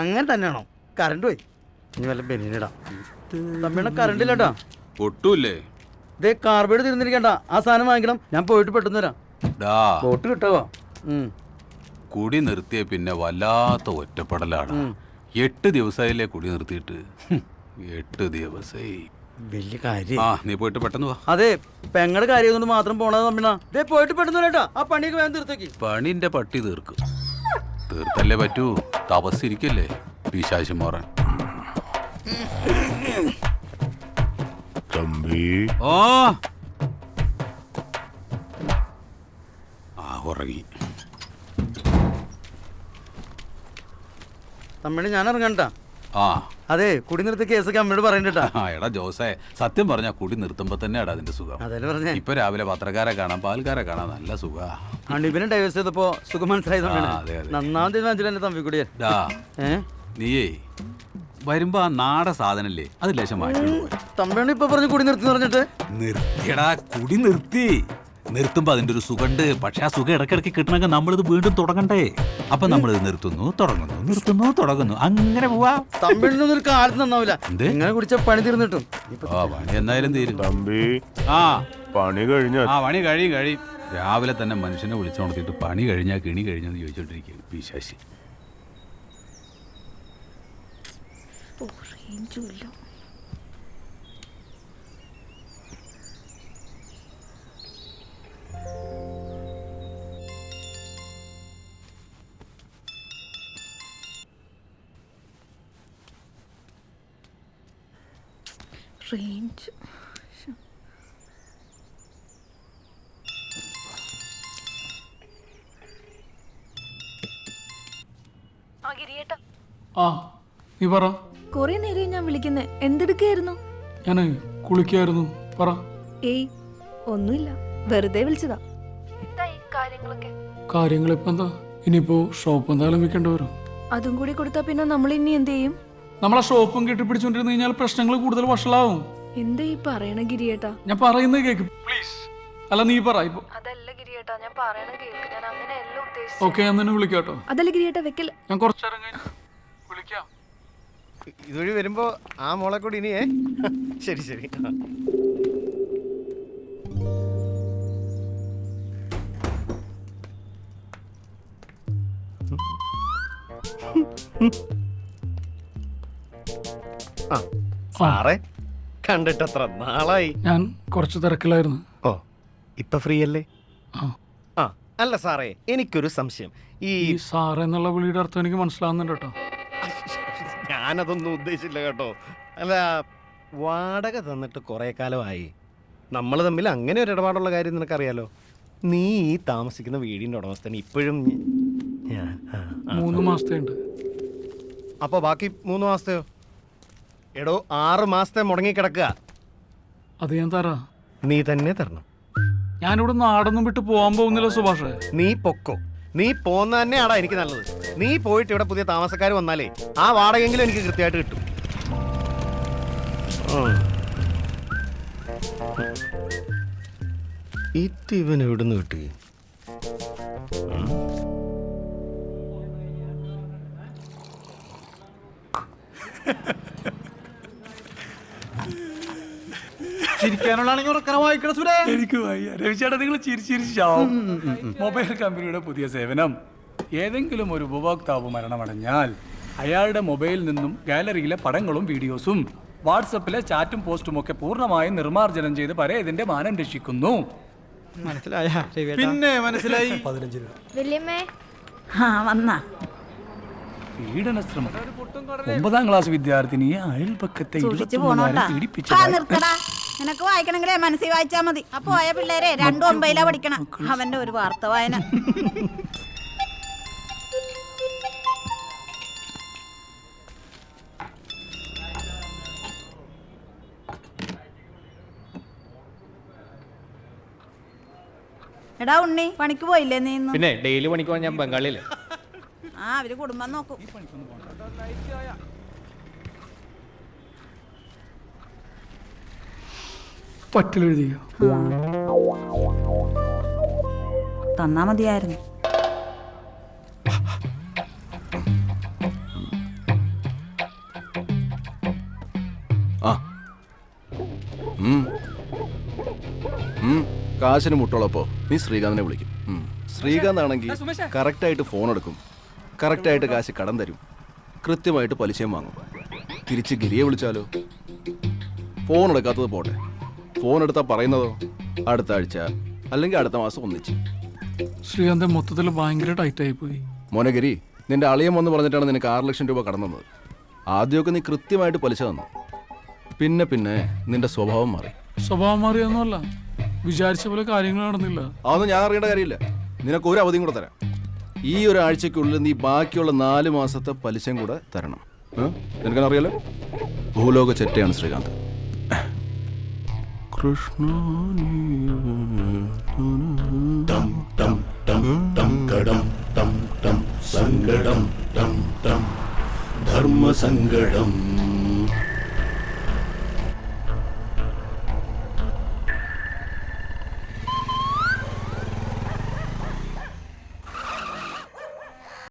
അങ്ങനെ തന്നെയാണോ? കറണ്ട് പോയി. ഇനി വല്ല ബെനിനിടാം. തമ്മിയുടെ കറണ്ട് ഇല്ലട്ടാ. ഒട്ടുമില്ലേ? ഇതേ കാർബൈഡ് തിരുന്നിരിക്കണ്ട. ആ സാധനം വാങ്ങിക്കണം. ഞാൻ പോയിട്ട് പെട്ടെന്ന് വരാം. ബോട്ട് കിട്ടാവോ? കുടി നിർത്തിയ പിന്നെ വല്ലാത്ത ഒറ്റപ്പെടലാണ്. 8 ദിവസമായില്ലേ കുടി നിർത്തിയിട്ട്? 8 ദിവസമായി. വലിയ കാര്യം. നീ പോയിട്ട് പെട്ടെന്ന് വാ. അതെ, പെങ്ങളുടെ കാര്യം കൊണ്ട് മാത്രം പോണത് തമ്മിണ. ഇതേ പോയിട്ട് പെട്ടെന്ന് വരാട്ടാ. ആ പണിയൊക്കെ വേഗം തീർത്തേക്ക്. പണിന്റെ പട്ടി തീർക്കും. തീർത്തല്ലേ പറ്റൂ. തപസ്സിരിക്കല്ലേ പിശാച് മോറൻ. ഉറങ്ങി. തമ്മിണി ഞാൻ ഇറങ്ങണ്ടാ. അതെ, കുടി നിർത്തിയ കേസൊക്കെ അമ്മയോട് പറയണ്ടാ. എടാ ജോസേ, സത്യം പറഞ്ഞാ കുടി നിർത്തുമ്പോ തന്നെ എടാ അതിന്റെ സുഖം. അതല്ലേ പറഞ്ഞേ. ഇപ്പൊ രാവിലെ പത്രക്കാരെ കാണാം, പാൽക്കാരെ കാണാം, നല്ല സുഖ. അണ്ടിപ്പിനെ ഡൈവേഴ്സ് ചെയ്തപ്പോ സുഖം മനസ്സിലായതുകൊണ്ടാണ്. നന്നാമത് തീരുമാനിച്ചില്ല എന്റെ തമ്പി കൂടിയാ. നീയേ വരുമ്പോ ആ നാട സാധനല്ലേ അത് ലേശം മാറ്റി. തമ്പിയാണ് ഇപ്പൊ പറഞ്ഞു കുടി നിർത്തി പറഞ്ഞിട്ട്. നിർത്തിയടാ, കുടി നിർത്തി. നിർത്തുമ്പോ അതിന്റെ ഒരു സുഖമുണ്ട്. പക്ഷെ ആ സുഖം ഇടയ്ക്കിടയ്ക്ക് കിട്ടണമെങ്കിൽ നമ്മളിത് വീണ്ടും തുടങ്ങണ്ടേ? അപ്പൊ നമ്മളിത് നിർത്തുന്നു, തുടങ്ങുന്നു, നിർത്തുന്നു, തുടങ്ങുന്നു, അങ്ങനെ പോവാ. തമ്പിളിനൊന്നും ഒരു കാലത്ത് നന്നാവില്ല. ഇങ്ങനെ കുടിച്ച പണി തീർന്നിട്ടും. പണി എന്നായാലും തീരും. തമ്പി പണി കഴിഞ്ഞ പണി കഴിയും. രാവിലെ തന്നെ മനുഷ്യനെ വിളിച്ചുണർത്തിയിട്ട് പണി കഴിഞ്ഞാ കിണി കഴിഞ്ഞെന്ന് ചോദിച്ചോണ്ടിരിക്കും പിശാശി. റേഞ്ച് നീ പറ. കൊറേ നേരം ഞാൻ വിളിക്കുന്നേ. എന്തെടുക്കായിരുന്നു? ഞാൻ കുളിക്കായിരുന്നു. പറ. ഏയ് ഒന്നുമില്ല, വെറുതെ വിളിച്ചതാ. കാര്യങ്ങളിപ്പോ എന്താ? ഇനിയിപ്പോ ഷോപ്പ് എന്തായാലും വെക്കേണ്ടി വരും. അതും കൂടി കൊടുത്താ പിന്നെ നമ്മൾ ഇനി എന്ത് ചെയ്യും? നമ്മളെ ഷോപ്പും കെട്ടിപ്പിടിച്ചോണ്ടിരുന്നു കഴിഞ്ഞാൽ പ്രശ്നങ്ങൾ കൂടുതൽ വഷളാവും. എന്താ ഈ പറയണ ഗിരിയേട്ടാ? ഞാൻ പറയുന്നത് കേക്ക് പ്ലീസ്. അല്ല നീ പറ ഇപ്പൊ. അതല്ല ഗിരിയേട്ടാ, ഞാൻ പറയണ കേക്ക്. ഞാൻ അങ്ങനെയല്ല ഉദ്ദേശിച്ചത്. ഓക്കെ, ഞാൻ നിന്നെ വിളിക്കാട്ടോ. അതല്ല ഗിരിയേട്ടാ, വെക്കൽ. ഞാൻ കുറച്ചേരം കഴിഞ്ഞ് വിളിക്കാം. ഇതുവഴി വരുമ്പോ ആ മോളെ കൂടി ഇനിയേ. ശരി ശരി. സാറേ, കണ്ടിട്ടത്ര നാളായി. ഞാൻ കുറച്ച് തിരക്കിലായിരുന്നു. ഓ, ഇപ്പൊ ഫ്രീ അല്ലേ? അല്ല സാറേ, എനിക്കൊരു സംശയം. ഈ സാറേ എന്നുള്ള വിളിയുടെ അർത്ഥം എനിക്ക് മനസ്സിലാവുന്നുണ്ട് കേട്ടോ. ഞാനതൊന്നും ഉദ്ദേശിച്ചില്ല കേട്ടോ. അല്ല, വാടക തന്നിട്ട് കുറെ കാലമായി. നമ്മൾ തമ്മിൽ അങ്ങനെ ഒരു ഇടപാടുള്ള കാര്യം നിനക്കറിയാലോ. നീ ഈ താമസിക്കുന്ന വീടിന്റെ ഉടമസ്ഥൻ ഇപ്പോഴും 3 മാസത്തെ ഉണ്ട്. അപ്പോൾ ബാക്കി 3 മാസത്തെയോ? എടോ, 6 മാസത്തെ മുടങ്ങി കിടക്കുക. അത് ഞാൻ തരാ. നീ തന്നെ തരണം. ഞാനിവിടെ നാടൊന്നും വിട്ട് പോകാൻ പോകുന്നില്ല സുഭാഷേ. നീ പൊക്കോ. നീ പോന്ന തന്നെയാടാ എനിക്ക് നല്ലത്. നീ പോയിട്ട് ഇവിടെ പുതിയ താമസക്കാർ വന്നാലേ ആ വാടകയെങ്കിലും എനിക്ക് കൃത്യമായിട്ട് കിട്ടും. ഇവൻ എവിടുന്ന് കിട്ടി? എനിക്ക് വയ്യ രവിചേട്ടാ, നിങ്ങൾ ചിരിച്ചിരിച്ചാവും. മൊബൈൽ കമ്പനിയുടെ പുതിയ സേവനം. ഏതെങ്കിലും ഒരു ഉപഭോക്താവ് മരണമടഞ്ഞാൽ അയാളുടെ മൊബൈലിൽ നിന്നും ഗാലറിയിലെ പടങ്ങളും വീഡിയോസും വാട്സപ്പിലെ ചാറ്റും പോസ്റ്റും ഒക്കെ പൂർണ്ണമായും നിർമ്മാർജ്ജനം ചെയ്ത് പരേതിന്റെ മാനം രക്ഷിക്കുന്നു. പിന്നെ മനസ്സിലായി. 15 രൂപ. പീഡന ശ്രമം. 9ാം ക്ലാസ് വിദ്യാർത്ഥിനിയെ അയൽപക്കത്തെ 23 പീഡിപ്പിച്ചു. നിനക്ക് വായിക്കണമെങ്കിലേ മനസ്സിൽ വായിച്ചാ മതി. അപ്പൊ പോയ പിള്ളേരെ 2 പഠിക്കണം. അവന്റെ ഒരു വാർത്ത വായന. എടാ ഉണ്ണി, പണിക്ക് പോയില്ലേ നീ? പിന്നെ ഡെയിലി പണിക്ക് പോകാൻ ഞാൻ ബംഗാളിയിലെ. അവര് കുടുംബം നോക്കും. പറ്റിലെഴുതിയോ? തന്നാ മതിയായിരുന്നു. കാശിന് മുട്ടുള്ളപ്പോൾ നീ ശ്രീകാന്തിനെ വിളിക്കും. ശ്രീകാന്ത് ആണെങ്കിൽ കറക്റ്റായിട്ട് ഫോൺ എടുക്കും, കറക്റ്റായിട്ട് കാശ് കടം തരും, കൃത്യമായിട്ട് പലിശയും വാങ്ങും. തിരിച്ച് ഗിരിയെ വിളിച്ചാലോ? ഫോൺ എടുക്കാത്തത് പോട്ടെ, ഫോൺ എടുത്താൽ പറയുന്നതോ അടുത്ത ആഴ്ച അല്ലെങ്കിൽ അടുത്ത മാസം ഒന്നിച്ച്. ശ്രീകാന്ത് മൊത്തത്തിൽ ഭയങ്കര ടൈറ്റായി പോയി. മോനഗിരി, നിന്റെ അളിയം വന്ന് പറഞ്ഞിട്ടാണ് നിനക്ക് 6 ലക്ഷം രൂപ കടം തന്നത്. ആദ്യമൊക്കെ നീ കൃത്യമായിട്ട് പലിശ തന്നു, പിന്നെ പിന്നെ നിന്റെ സ്വഭാവം മാറി. സ്വഭാവം മാറിയൊന്നുമല്ല, വിചാരിച്ച പോലെ കാര്യങ്ങൾ നടന്നില്ല. അതൊന്നും ഞാൻ അറിയേണ്ട കാര്യമില്ല. നിനക്ക് ഒരു അവധിയും കൂടെ തരാം. ഈ ഒരാഴ്ചക്കുള്ളിൽ നീ ബാക്കിയുള്ള 4 മാസത്തെ പലിശയും കൂടെ തരണം. നിനക്കെന്നറിയാലോ, ഭൂലോക ചെറ്റയാണ് ശ്രീകാന്ത്. കൃഷ്ണ സങ്കടം ധർമ്മസങ്കടം